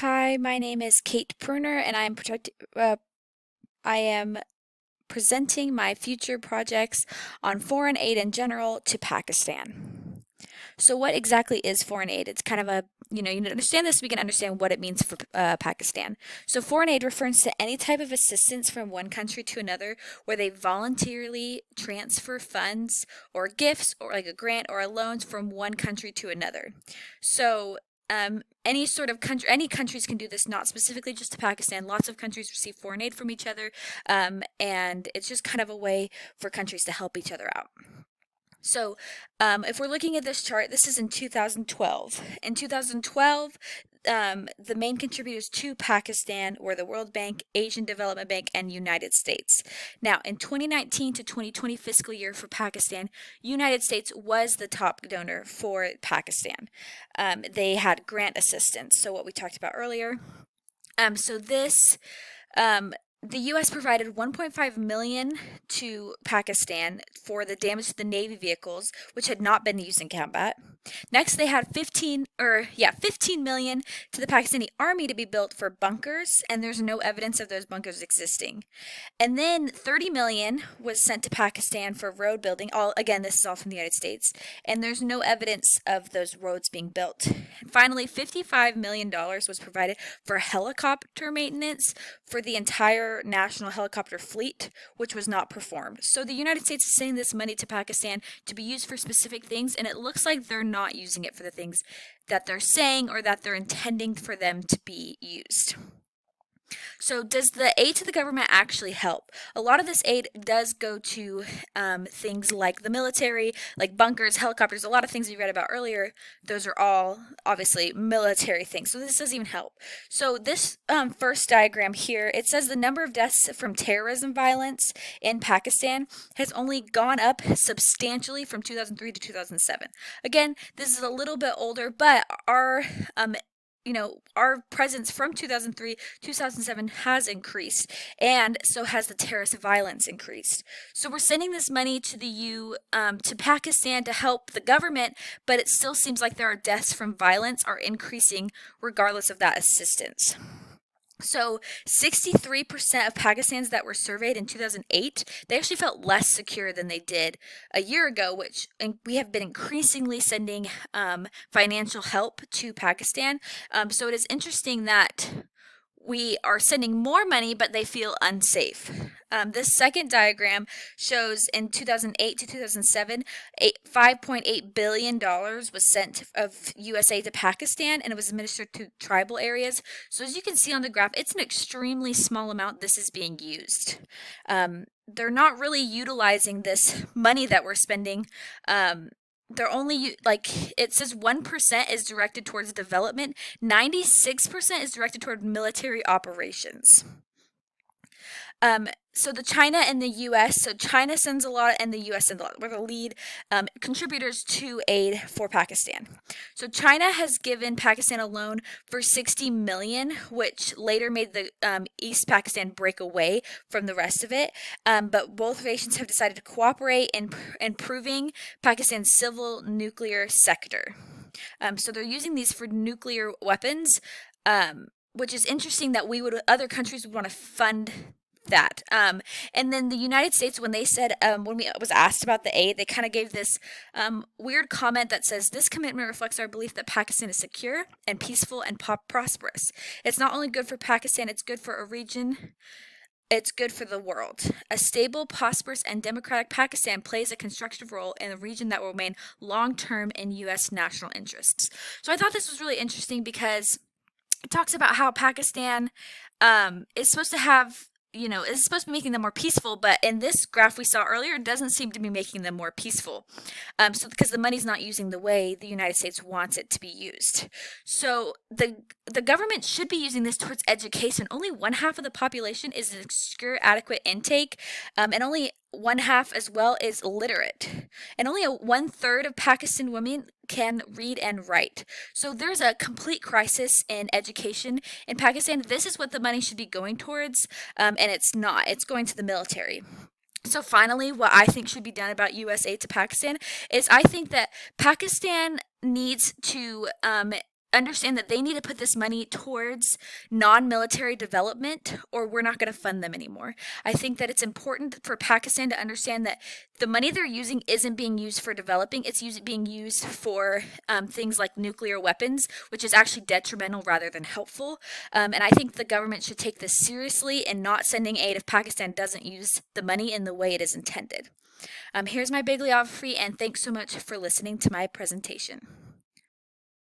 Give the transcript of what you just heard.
Hi, my name is Kate Pruner, and I am presenting my future projects on foreign aid in general to Pakistan. So, what exactly is foreign aid? It's kind of you need to understand this so we can understand what it means for Pakistan. So, foreign aid refers to any type of assistance from one country to another where they voluntarily transfer funds or gifts or like a grant or a loans from one country to another. So, any sort of country, any countries can do this, not specifically just to Pakistan. Lots of countries receive foreign aid from each other, and it's just kind of a way for countries to help each other out. So, if we're looking at this chart, this is in 2012. In 2012, the main contributors to Pakistan were the World Bank, Asian Development Bank, and United States. Now, in 2019 to 2020 fiscal year for Pakistan, United States was the top donor for Pakistan. They had grant assistance, so what we talked about earlier. So this um, the U.S. provided 1.5 million to Pakistan for the damage to the Navy vehicles, which had not been used in combat. Next, they had 15 million to the Pakistani army to be built for bunkers, and there's no evidence of those bunkers existing. And then 30 million was sent to Pakistan for road building. All again, this is all from the United States, and there's no evidence of those roads being built. And finally, $55 million was provided for helicopter maintenance for the entire national helicopter fleet, which was not performed. So the United States is sending this money to Pakistan to be used for specific things, and it looks like they're not using it for the things that they're saying or that they're intending for them to be used. So, does the aid to the government actually help? A lot of this aid does go to things like the military, like bunkers, helicopters, a lot of things we read about earlier. Those are all obviously military things. So, this doesn't even help. So, this first diagram here, it says the number of deaths from terrorism violence in Pakistan has only gone up substantially from 2003 to 2007. Again, this is a little bit older, but our presence from 2003 2007 has increased, and so has the terrorist violence increased. So we're sending this money to the to Pakistan to help the government, but it still seems like there are deaths from violence are increasing regardless of that assistance. So 63% of Pakistanis that were surveyed in 2008, they actually felt less secure than they did a year ago, which and we have been increasingly sending financial help to Pakistan. So it is interesting that we are sending more money, but they feel unsafe. This second diagram shows in 2008 to 2007, $5.8 billion was sent of USA to Pakistan, and it was administered to tribal areas. So as you can see on the graph, it's an extremely small amount this is being used. They're not really utilizing this money that we're spending. They're only like it says 1% is directed towards development, 96% is directed toward military operations. So the China and the U.S. So China sends a lot, and the U.S. sends a lot. We're the lead contributors to aid for Pakistan. So China has given Pakistan a loan for 60 million, which later made the East Pakistan break away from the rest of it. But both nations have decided to cooperate in improving Pakistan's civil nuclear sector. So they're using these for nuclear weapons, which is interesting that other countries would want to fund that. And then the United States, when they said, when we was asked about the aid, they kind of gave this weird comment that says, this commitment reflects our belief that Pakistan is secure and peaceful and prosperous. It's not only good for Pakistan, it's good for a region. It's good for the world. A stable, prosperous, and democratic Pakistan plays a constructive role in a region that will remain long-term in U.S. national interests. So I thought this was really interesting because it talks about how Pakistan is supposed to have is supposed to be making them more peaceful, but in this graph we saw earlier, it doesn't seem to be making them more peaceful. So because the money's not using the way the United States wants it to be used. So the government should be using this towards education. Only one half of the population is an secure, adequate intake, and only one half as well is literate. And only 1/3 of Pakistan women can read and write. So there's a complete crisis in education in Pakistan. This is what the money should be going towards, and it's not. It's going to the military. So finally, what I think should be done about U.S. aid to Pakistan is I think that Pakistan needs to understand that they need to put this money towards non-military development or we're not going to fund them anymore. I think that it's important for Pakistan to understand that the money they're using isn't being used for developing, it's being used for things like nuclear weapons, which is actually detrimental rather than helpful. And I think the government should take this seriously and not sending aid if Pakistan doesn't use the money in the way it is intended. Here's my bibliography, and thanks so much for listening to my presentation.